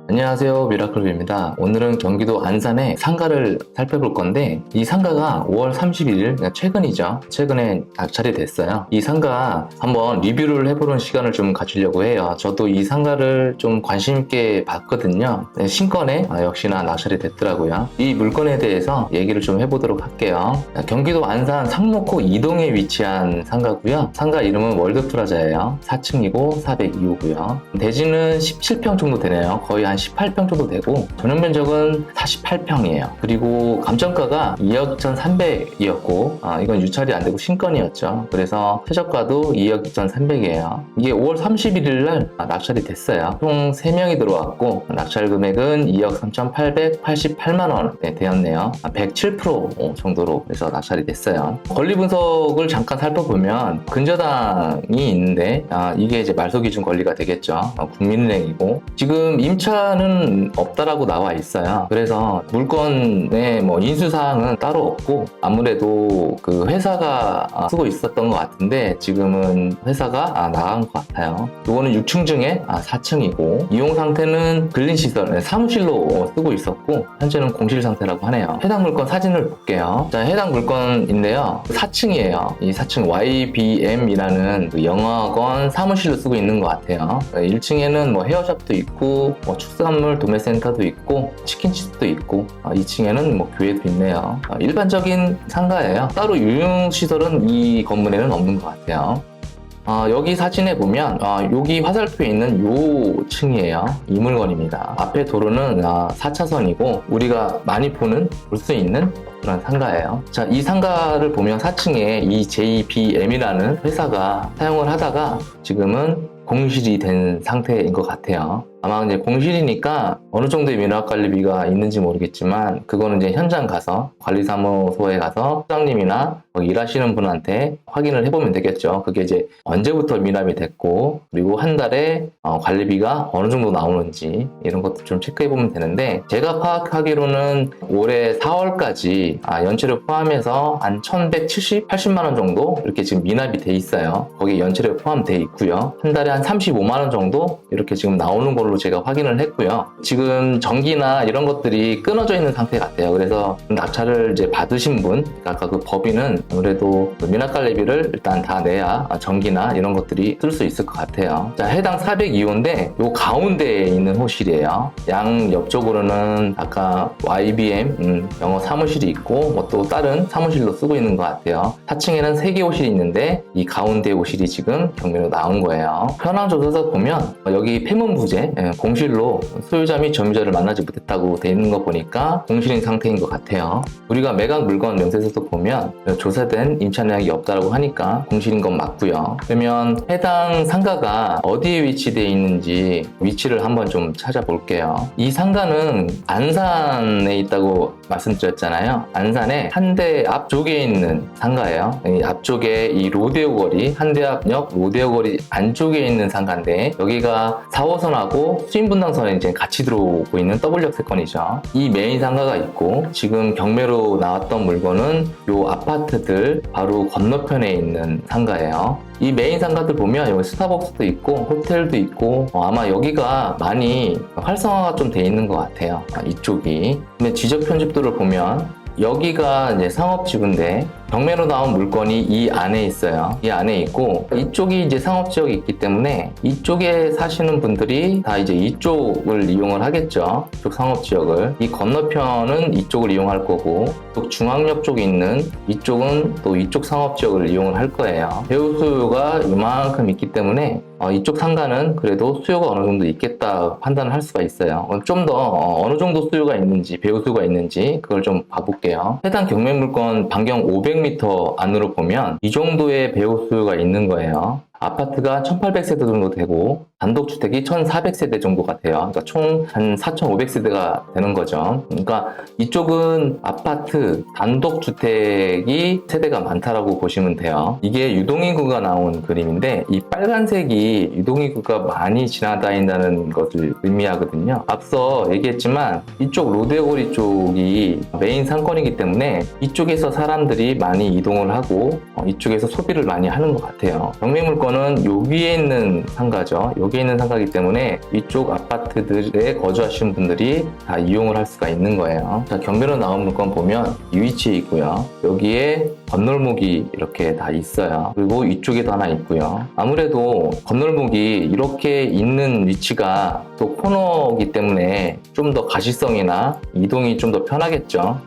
안녕하세요, 미라클입니다. 오늘은 경기도 안산의 상가를 살펴볼 건데 이 상가가 5월 31일, 최근이죠. 최근에 낙찰이 됐어요. 이 상가 한번 리뷰를 해보는 시간을 좀 가지려고 해요. 저도 이 상가를 좀 관심 있게 봤거든요. 신건에 역시나 낙찰이 됐더라고요. 이 물건에 대해서 얘기를 좀 해보도록 할게요. 경기도 안산 상록호 2동에 위치한 상가고요. 상가 이름은 월드프라자예요. 4층이고 402호고요. 대지는 17평 정도 되네요. 거의 한 18평 정도 되고 전용 면적은 48평이에요. 그리고 감정가가 2억 2,300이었고 이건 유찰이 안 되고 신건이었죠. 그래서 최저가도 2억 2,300이에요. 이게 5월 31일 날 낙찰이 됐어요. 총 3명이 들어왔고 낙찰 금액은 2억 3,888만 원에 되었네요. 107% 정도로 그래서 낙찰이 됐어요. 권리 분석을 잠깐 살펴보면 근저당이 있는데 이게 이제 말소 기준 권리가 되겠죠. 국민은행이고 지금 임차는 없다라고 나와 있어요. 그래서 물건의 인수사항은 따로 없고 아무래도 그 회사가 쓰고 있었던 것 같은데 지금은 회사가 나간 것 같아요. 이거는 6층 중에 4층이고 이용 상태는 근린시설 사무실로 쓰고 있었고 현재는 공실 상태라고 하네요. 해당 물건 사진을 볼게요. 자, 해당 물건인데요. 4층이에요. 이 4층 YBM이라는 그 영어학원 사무실로 쓰고 있는 것 같아요. 1층에는 헤어샵도 있고 축산물 도매센터도 있고 치킨집도 있고 2층에는 교회도 있네요. 일반적인 상가예요. 따로 유흥시설은 이 건물에는 없는 것 같아요. 여기 사진에 보면 여기 화살표에 있는 요 층이에요. 이 물건입니다. 앞에 도로는 4차선이고 우리가 많이 볼 수 있는 그런 상가예요. 자, 이 상가를 보면 4층에 이 JBM이라는 회사가 사용을 하다가 지금은 공실이 된 상태인 것 같아요. 아마 이제 공실이니까 어느 정도의 미납관리비가 있는지 모르겠지만 그거는 이제 현장 가서 관리사무소에 가서 부장님이나 일하시는 분한테 확인을 해보면 되겠죠. 그게 이제 언제부터 미납이 됐고 그리고 한 달에 관리비가 어느 정도 나오는지 이런 것도 좀 체크해보면 되는데 제가 파악하기로는 올해 4월까지 연체료 포함해서 한 1,170, 80만 원 정도 이렇게 지금 미납이 돼 있어요. 거기에 연체료 포함돼 있고요. 한 달에 한 35만 원 정도 이렇게 지금 나오는 걸로 제가 확인을 했고요. 지금 전기나 이런 것들이 끊어져 있는 상태 같아요. 그래서 낙찰을 이제 받으신 분, 아까 그 법인은 아무래도 미납관리비를 일단 다 내야 전기나 이런 것들이 쓸 수 있을 것 같아요. 자, 해당 402호인데 요 가운데에 있는 호실이에요. 양 옆쪽으로는 아까 YBM 영어 사무실이 있고 또 다른 사무실로 쓰고 있는 것 같아요. 4층에는 3개 호실이 있는데 이 가운데 호실이 지금 경매로 나온 거예요. 현황 조사서 보면 여기 폐문부재 공실로 소유자 및 점유자를 만나지 못했다고 돼 있는 거 보니까 공실인 상태인 것 같아요. 우리가 매각 물건 명세서도 보면 조사된 임차 내역이 없다고 하니까 공실인 건 맞고요. 그러면 해당 상가가 어디에 위치되어 있는지 위치를 한번 좀 찾아볼게요. 이 상가는 안산에 있다고 말씀드렸잖아요. 안산의 한대 앞쪽에 있는 상가예요. 이 앞쪽에 이 로데오 거리, 한대앞역 로데오 거리 안쪽에 있는 상가인데 여기가 4호선하고 수인분당선에 이제 같이 들어오고 있는 W역세권이죠. 이 메인 상가가 있고 지금 경매로 나왔던 물건은 요 아파트들 바로 건너편에 있는 상가예요. 이 메인 상가들 보면 여기 스타벅스도 있고 호텔도 있고 아마 여기가 많이 활성화가 좀 돼 있는 것 같아요. 이쪽이. 근데 지적 편집도를 보면 여기가 이제 상업지구인데 경매로 나온 물건이 이 안에 있어요. 이 안에 있고 이쪽이 이제 상업지역이 있기 때문에 이쪽에 사시는 분들이 다 이제 이쪽을 이용을 하겠죠. 이쪽 상업지역을. 이 건너편은 이쪽을 이용할 거고 또 중앙역 쪽에 있는 이쪽은 또 이쪽 상업지역을 이용을 할 거예요. 배우 수요가 이만큼 있기 때문에 이쪽 상가는 그래도 수요가 어느 정도 있겠다 판단을 할 수가 있어요. 좀 더 어느 정도 수요가 있는지 배우 수요가 있는지 그걸 좀 봐볼게요. 해당 경매 물건 반경 500m 안으로 보면 이 정도의 배우 수요가 있는 거예요. 아파트가 1,800세대 정도 되고 단독주택이 1,400세대 정도가 돼요. 그러니까 총 한 4,500세대가 되는 거죠. 그러니까 이쪽은 아파트, 단독주택이 세대가 많다라고 보시면 돼요. 이게 유동인구가 나온 그림인데 이 빨간색이 유동인구가 많이 지나다닌다는 것을 의미하거든요. 앞서 얘기했지만 이쪽 로데오거리 쪽이 메인 상권이기 때문에 이쪽에서 사람들이 많이 이동을 하고 이쪽에서 소비를 많이 하는 것 같아요. 경매물건 물건은 여기에 있는 상가죠. 여기에 있는 상가이기 때문에 이쪽 아파트들에 거주하시는 분들이 다 이용을 할 수가 있는 거예요. 자, 경매로 나온 물건 보면 이 위치에 있고요. 여기에 건널목이 이렇게 다 있어요. 그리고 이쪽에도 하나 있고요. 아무래도 건널목이 이렇게 있는 위치가 또 코너이기 때문에 좀 더 가시성이나 이동이 좀 더 편하겠죠.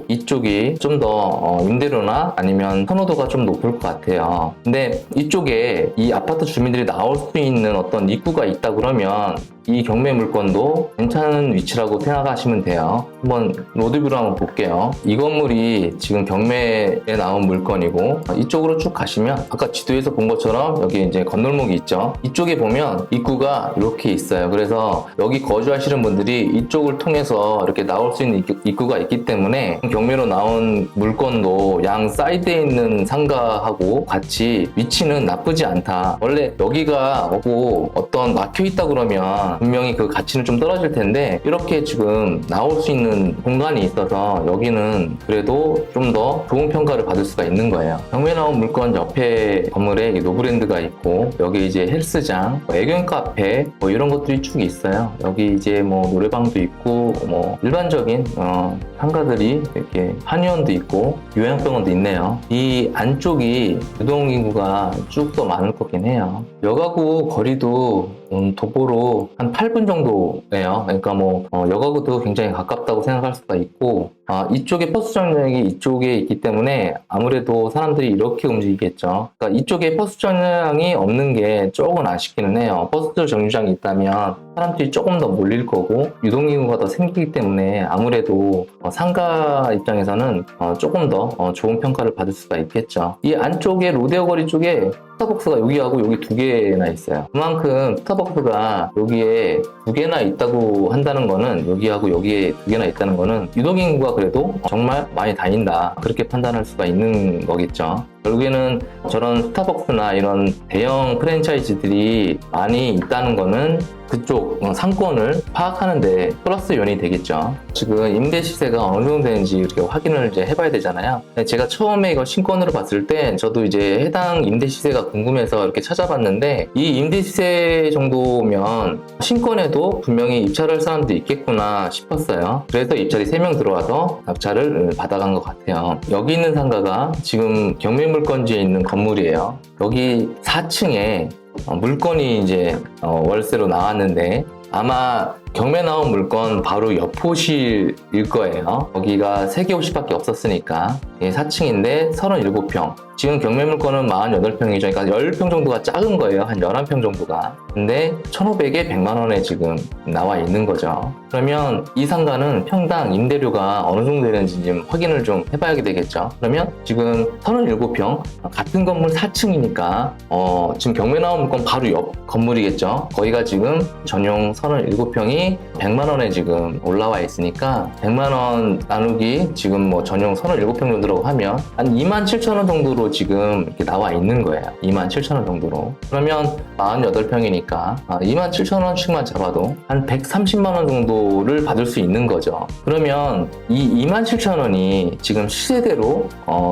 이쪽이 좀 더 임대료나 아니면 선호도가 좀 높을 것 같아요. 근데 이쪽에 이 아파트 주민들이 나올 수 있는 어떤 입구가 있다 그러면 이 경매 물건도 괜찮은 위치라고 생각하시면 돼요. 한번 로드뷰로 한번 볼게요. 이 건물이 지금 경매에 나온 물건이고, 이쪽으로 쭉 가시면 아까 지도에서 본 것처럼 여기 이제 건널목이 있죠. 이쪽에 보면 입구가 이렇게 있어요. 그래서 여기 거주하시는 분들이 이쪽을 통해서 이렇게 나올 수 있는 입구가 있기 때문에 경매로 나온 물건도 양 사이드에 있는 상가하고 같이 위치는 나쁘지 않다. 원래 여기가 오고 어떤 막혀 있다 그러면 분명히 그 가치는 좀 떨어질 텐데, 이렇게 지금 나올 수 있는 공간이 있어서 여기는 그래도 좀 더 좋은 평가를 받을 수가 있는 거예요. 경매 나온 물건 옆에 건물에 노브랜드가 있고, 여기 이제 헬스장, 애견 카페 이런 것들이 쭉 있어요. 여기 이제 노래방도 있고 일반적인 상가들이 이렇게 한의원도 있고 요양병원도 있네요. 이 안쪽이 유동인구가 쭉 더 많을 거긴 해요. 여가구 거리도 도보로 한 8분 정도예요. 그러니까 여가구도 굉장히 가깝다고 생각할 수가 있고, 이쪽에 버스 정류장이 이쪽에 있기 때문에 아무래도 사람들이 이렇게 움직이겠죠. 그러니까 이쪽에 버스 정류장이 없는 게 조금 아쉽기는 해요. 버스 정류장이 있다면 사람들이 조금 더 몰릴 거고 유동인구가 더 생기기 때문에 아무래도 상가 입장에서는 조금 더 좋은 평가를 받을 수가 있겠죠. 이 안쪽에 로데오 거리 쪽에 스타벅스가 여기하고 여기 두 개나 있어요. 그만큼 스타벅스가 여기에 두 개나 있다고 한다는 거는, 여기하고 여기에 두 개나 있다는 거는 유동인구가 그래도 정말 많이 다닌다, 그렇게 판단할 수가 있는 거겠죠. 결국에는 저런 스타벅스나 이런 대형 프랜차이즈들이 많이 있다는 거는 그쪽 상권을 파악하는데 플러스 요인이 되겠죠. 지금 임대 시세가 어느 정도 되는지 이렇게 확인을 이제 해봐야 되잖아요. 제가 처음에 이거 신권으로 봤을 때 저도 이제 해당 임대 시세가 궁금해서 이렇게 찾아봤는데, 이 임대 시세 정도면 신권에도 분명히 입찰할 사람도 있겠구나 싶었어요. 그래서 입찰이 3명 들어와서 낙찰을 받아간 것 같아요. 여기 있는 상가가 지금 경매물건지에 있는 건물이에요. 여기 4층에 물건이 이제 월세로 나왔는데, 아마 경매 나온 물건 바로 옆 호실일 거예요. 여기가 3개 호실밖에 없었으니까. 4층인데 37평. 지금 경매 물건은 48평이죠. 그러니까 10평 정도가 작은 거예요. 한 11평 정도가. 근데 1,500에 100만 원에 지금 나와 있는 거죠. 그러면 이 상가는 평당 임대료가 어느 정도 되는지 좀 확인을 좀 해봐야 되겠죠. 그러면 지금 37평, 같은 건물 4층이니까 지금 경매 나온 물건 바로 옆 건물이겠죠. 거기가 지금 전용 37평이 100만 원에 지금 올라와 있으니까 100만 원 나누기 지금 전용 37평 정도라고 하면 한 27,000원 정도로 지금 이렇게 나와 있는 거예요. 27,000원 정도로. 그러면 48평이니까 27,000원씩만 잡아도 한 130만 원 정도를 받을 수 있는 거죠. 그러면 이 27,000원이 지금 시세대로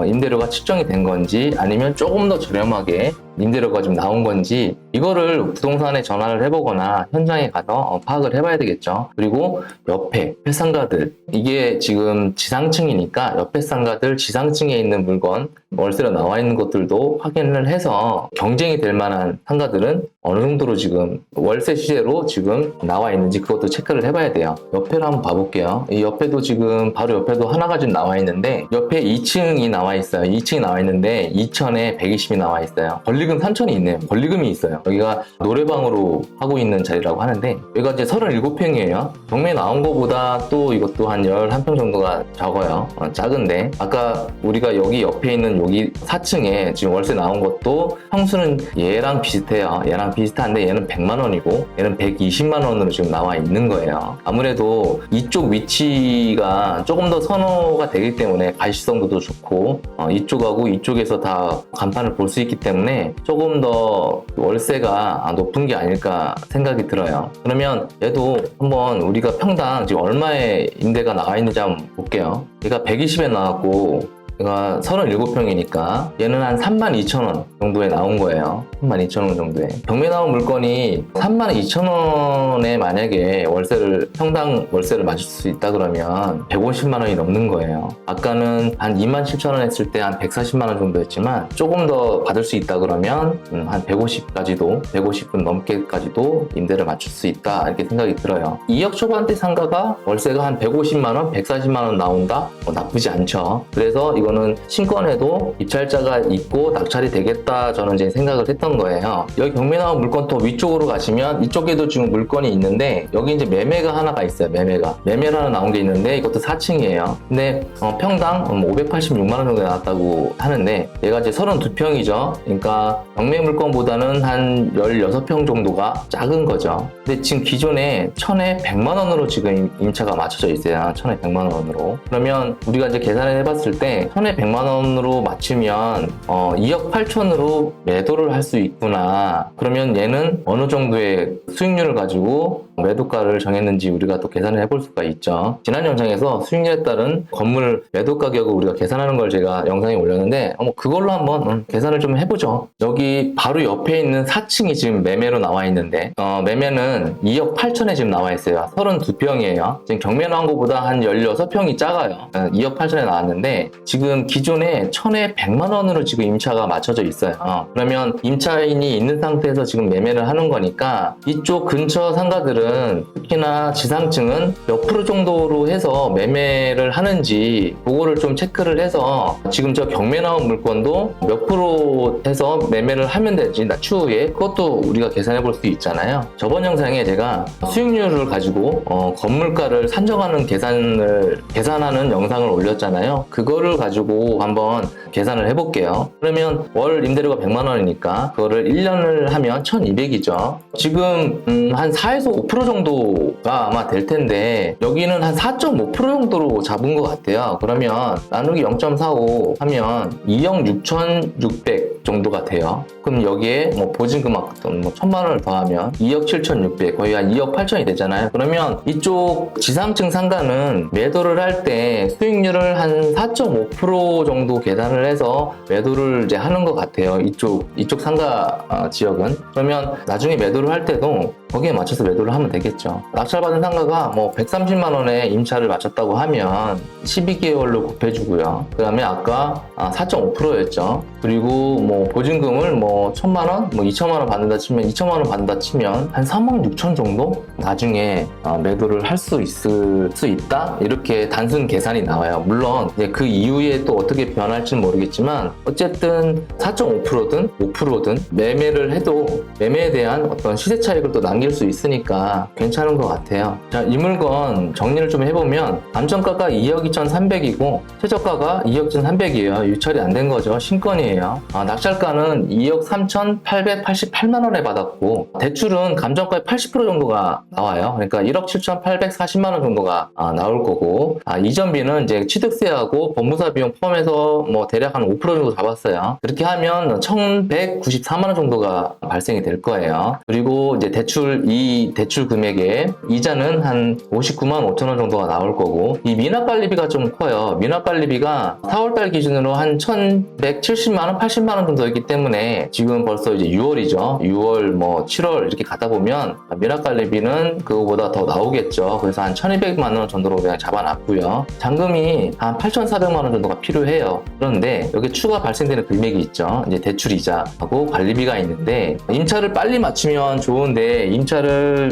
임대료가 측정이 된 건지, 아니면 조금 더 저렴하게 임대료가 좀 나온 건지, 이거를 부동산에 전화를 해보거나 현장에 가서 파악을 해봐야 되겠죠. 그리고 옆에 상가들, 이게 지금 지상층이니까 옆에 상가들 지상층에 있는 물건 월세로 나와 있는 것들도 확인을 해서 경쟁이 될 만한 상가들은 어느 정도로 지금 월세 시세로 지금 나와 있는지 그것도 체크를 해봐야 돼요. 옆에를 한번 봐볼게요. 이 옆에도 지금 바로 옆에도 하나가 지금 나와 있는데, 옆에 2층이 나와 있어요. 2층이 나와 있는데 2천에 120이 나와 있어요. 권리금 3천이 있네요. 권리금이 있어요. 여기가 노래방으로 하고 있는 자리라고 하는데, 여기가 이제 37평이에요. 경매 나온 거보다 또 이것도 한 11평 정도가 적어요. 작은데, 아까 우리가 여기 옆에 있는 여기 4층에 지금 월세 나온 것도 평수는 얘랑 비슷해요. 얘랑 비슷한데 얘는 100만 원이고 얘는 120만 원으로 지금 나와 있는 거예요. 아무래도 이쪽 위치가 조금 더 선호가 되기 때문에 가시성도 좋고, 이쪽하고 이쪽에서 다 간판을 볼 수 있기 때문에 조금 더 월세가 높은 게 아닐까 생각이 들어요. 그러면 얘도 한번 우리가 평당 지금 얼마의 임대가 나와 있는지 한번 볼게요. 얘가 120에 나왔고 얘가 37평이니까 얘는 한 32,000원 정도에 나온 거예요. 32,000원 정도에. 경매 나온 물건이 32,000원에 만약에 평당 월세를 맞출 수 있다 그러면 150만 원이 넘는 거예요. 아까는 한 27,000원 했을 때 한 140만 원 정도 했지만 조금 더 받을 수 있다 그러면 한 150분 넘게까지도 임대를 맞출 수 있다 이렇게 생각이 들어요. 2억 초반대 상가가 월세가 한 150만 원, 140만 원 나온다? 나쁘지 않죠. 그래서 이거는 신권에도 입찰자가 있고 낙찰이 되겠다 저는 이제 생각을 했던 거예요. 여기 경매 나온 물건 또 위쪽으로 가시면 이쪽에도 지금 물건이 있는데 여기 이제 매매가 하나가 있어요. 매매가 하나 나온 게 있는데 이것도 4층이에요. 근데 평당 586만 원 정도 나왔다고 하는데 얘가 이제 32평이죠. 그러니까 경매 물건보다는 한 16평 정도가 작은 거죠. 근데 지금 기존에 1000에 100만 원으로 지금 임차가 맞춰져 있어요. 1000에 100만 원으로. 그러면 우리가 이제 계산을 해봤을 때 1000에 100만 원으로 맞추면 2억 8천으로 매도를 할 수 있구나. 그러면 얘는 어느 정도의 수익률을 가지고 매도가를 정했는지 우리가 또 계산을 해볼 수가 있죠. 지난 영상에서 수익률에 따른 건물 매도 가격을 우리가 계산하는 걸 제가 영상에 올렸는데 그걸로 한번 계산을 좀 해보죠. 여기 바로 옆에 있는 4층이 지금 매매로 나와 있는데 매매는 2억 8천에 지금 나와 있어요. 32평이에요. 지금 경매 나온 것보다 한 16평이 작아요. 2억 8천에 나왔는데 지금 기존에 1000에 100만 원으로 지금 임차가 맞춰져 있어요. 그러면 임차인이 있는 상태에서 지금 매매를 하는 거니까 이쪽 근처 상가들은 특히나 지상층은 몇 프로 정도로 해서 매매를 하는지 그거를 좀 체크를 해서 지금 저 경매 나온 물건도 몇 프로 해서 매매를 하면 되지 추후에 그것도 우리가 계산해 볼 수 있잖아요. 저번 영상에 제가 수익률을 가지고 건물가를 산정하는 계산하는 영상을 올렸잖아요. 그거를 가지고 한번 계산을 해볼게요. 그러면 월 임대료가 100만 원이니까 그거를 1년을 하면 1200이죠. 지금 한 4에서 5% 정도가 아마 될 텐데 여기는 한 4.5% 정도로 잡은 것 같아요. 그러면 나누기 0.45 하면 2억 6,600 정도가 돼요. 그럼 여기에 보증금 어떤 1,000만 원을 더하면 2억 7,600 거의 한 2억 8천이 되잖아요. 그러면 이쪽 지상층 상가는 매도를 할 때 수익률을 한 4.5% 정도 계산을 해서 매도를 이제 하는 것 같아요. 이쪽 상가 지역은. 그러면 나중에 매도를 할 때도 거기에 맞춰서 매도를 하면 되겠죠. 낙찰받은 상가가 130만 원에 임차를 마쳤다고 하면 12개월로 곱해주고요. 그 다음에 아까 4.5%였죠. 그리고 보증금을 1,000만 원, 2천만 원 받는다 치면 2천만 원 받는다 치면 한 3억 6천 정도 나중에 매도를 할 수 있다 이렇게 단순 계산이 나와요. 물론 이제 그 이후에 또 어떻게 변할지는 모르겠지만 어쨌든 4.5%든 5%든 매매를 해도 매매에 대한 어떤 시세 차익을 또 남길 수 있으니까 괜찮은 것 같아요. 자, 이 물건 정리를 좀 해보면 감정가가 2억 2,300이고 최저가가 2억 1,300이에요. 유찰이 안 된 거죠. 신건이에요. 낙찰가는 2억 3,888만 원에 받았고 대출은 감정가의 80% 정도가 나와요. 그러니까 1억 7,840만 원 정도가 나올 거고 이전비는 이제 취득세하고 법무사 비용 포함해서 대략 한 5% 정도 잡았어요. 그렇게 하면 1,194만 원 정도가 발생이 될 거예요. 그리고 이제 이 대출 금액에 이자는 한 59만 5천 원 정도가 나올 거고 이 미납관리비가 좀 커요. 미납관리비가 4월달 기준으로 한 1,170만 원, 80만 원 정도이기 때문에 지금 벌써 이제 6월이죠. 6월 7월 이렇게 가다 보면 미납관리비는 그거보다 더 나오겠죠. 그래서 한 1,200만 원 정도로 그냥 잡아놨고요. 잔금이 한 8,400만 원 정도가 필요해요. 그런데 여기 추가 발생되는 금액이 있죠. 이제 대출 이자하고 관리비가 있는데 임차를 빨리 마치면 좋은데 임차를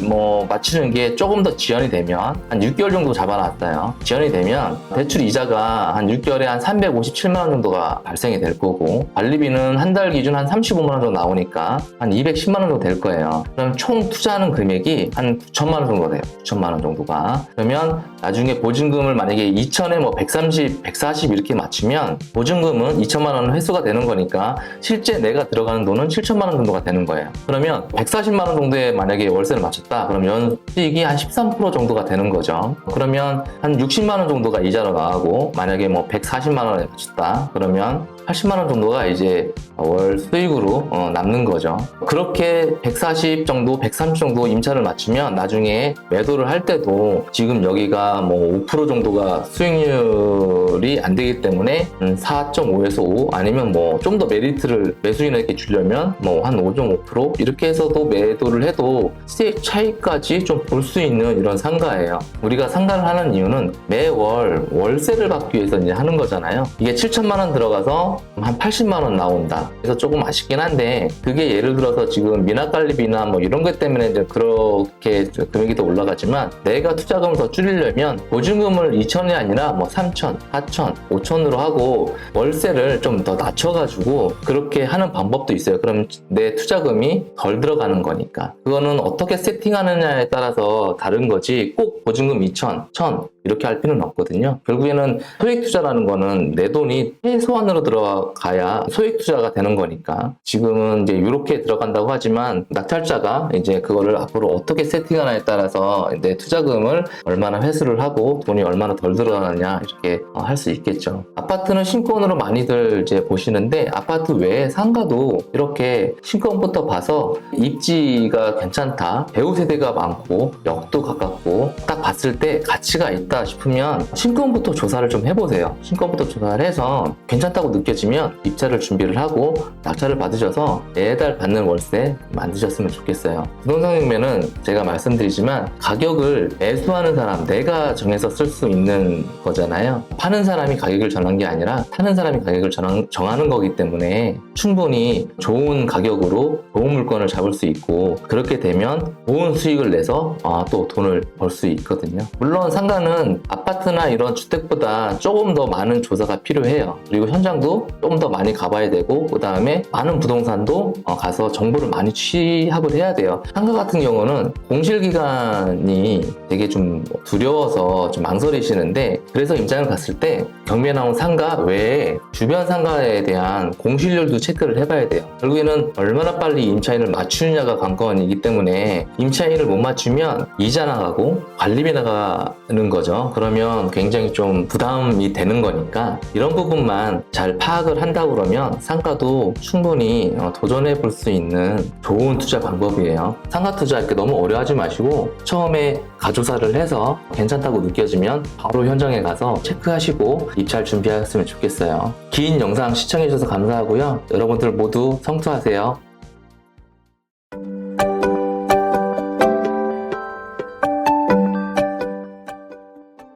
마치는 게 조금 더 지연이 되면 한 6개월 정도 잡아놨어요. 지연이 되면 대출 이자가 한 6개월에 한 357만 원 정도가 발생이 될 거고 관리비는 한 달 기준 한 35만 원 정도 나오니까 한 210만 원 정도 될 거예요. 그럼 총 투자하는 금액이 한 9천만 원 정도 돼요. 9천만 원 정도가. 그러면 나중에 보증금을 만약에 2천에 130, 140 이렇게 맞추면 보증금은 2천만 원 회수가 되는 거니까 실제 내가 들어가는 돈은 7천만 원 정도가 되는 거예요. 그러면 140만 원 정도에 만약에 월세를 맞췄다. 그럼 연수익이 한 13% 정도가 되는 거죠. 그러면 한 60만 원 정도가 이자로 나가고 만약에 140만 원에 맞췄다. 그러면 80만 원 정도가 이제 월 수익으로 남는 거죠. 그렇게 140 정도, 130 정도 임차를 맞추면 나중에 매도를 할 때도 지금 여기가 뭐 5% 정도가 수익률이 안 되기 때문에 4.5에서 5 아니면 뭐 좀 더 메리트를 매수인에게 주려면 뭐 한 5.5% 이렇게 해서도 매도를 해도 수익 차이까지 좀 볼 수 있는 이런 상가예요. 우리가 상가를 하는 이유는 매월 월세를 받기 위해서 이제 하는 거잖아요. 이게 7천만 원 들어가서 한 80만 원 나온다. 그래서 조금 아쉽긴 한데 그게 예를 들어서 지금 미납관리비나 뭐 이런 것 때문에 이제 그렇게 금액이 더 올라가지만 내가 투자금을 더 줄이려면 보증금을 2천이 아니라 뭐 3천, 4천, 5천으로 하고 월세를 좀 더 낮춰가지고 그렇게 하는 방법도 있어요. 그럼 내 투자금이 덜 들어가는 거니까. 그거는 어떻게 세팅하느냐에 따라서 다른 거지 꼭 보증금 2천, 1천 이렇게 할 필요는 없거든요. 결국에는 소액 투자라는 거는 내 돈이 최소한으로 들어가야 소액 투자가 되는 거니까 지금은 이제 이렇게 들어간다고 하지만 낙찰자가 이제 그거를 앞으로 어떻게 세팅하냐에 따라서 내 투자금을 얼마나 회수를 하고 돈이 얼마나 덜 들어가느냐 이렇게 할 수 있겠죠. 아파트는 신권으로 많이들 이제 보시는데 아파트 외에 상가도 이렇게 신권부터 봐서 입지가 괜찮다, 배우 세대가 많고 역도 가깝고 딱 봤을 때 가치가 있다 싶으면 신권부터 조사를 좀 해보세요. 신권부터 조사를 해서 괜찮다고 느껴지면 입찰을 준비를 하고 낙찰을 받으셔서 매달 받는 월세 만드셨으면 좋겠어요. 부동산 경매는 제가 말씀드리지만 가격을 매수하는 사람 내가 정해서 쓸 수 있는 거잖아요. 파는 사람이 가격을 정한 게 아니라 사는 사람이 가격을 정하는 거기 때문에 충분히 좋은 가격으로 좋은 물건을 잡을 수 있고 그렇게 되면 좋은 수익을 내서 또 돈을 벌 수 있거든요. 물론 상가는 아파트나 이런 주택보다 조금 더 많은 조사가 필요해요. 그리고 현장도 조금 더 많이 가봐야 되고 그 다음에 많은 부동산도 가서 정보를 많이 취합을 해야 돼요. 상가 같은 경우는 공실기간이 되게 좀 두려워서 좀 망설이시는데 그래서 임장을 갔을 때 경매에 나온 상가 외에 주변 상가에 대한 공실률도 체크를 해봐야 돼요. 결국에는 얼마나 빨리 임차인을 맞추느냐가 관건이기 때문에 임차인을 못 맞추면 이자 나가고 관리비 나가는 거죠. 그러면 굉장히 좀 부담이 되는 거니까 이런 부분만 잘 파악을 한다고 그러면 상가도 충분히 도전해 볼 수 있는 좋은 투자 방법이에요. 상가 투자할 때 너무 어려워하지 마시고 처음에 가조사를 해서 괜찮다고 느껴지면 바로 현장에 가서 체크하시고 입찰 준비하셨으면 좋겠어요. 긴 영상 시청해 주셔서 감사하고요. 여러분들 모두 성투하세요.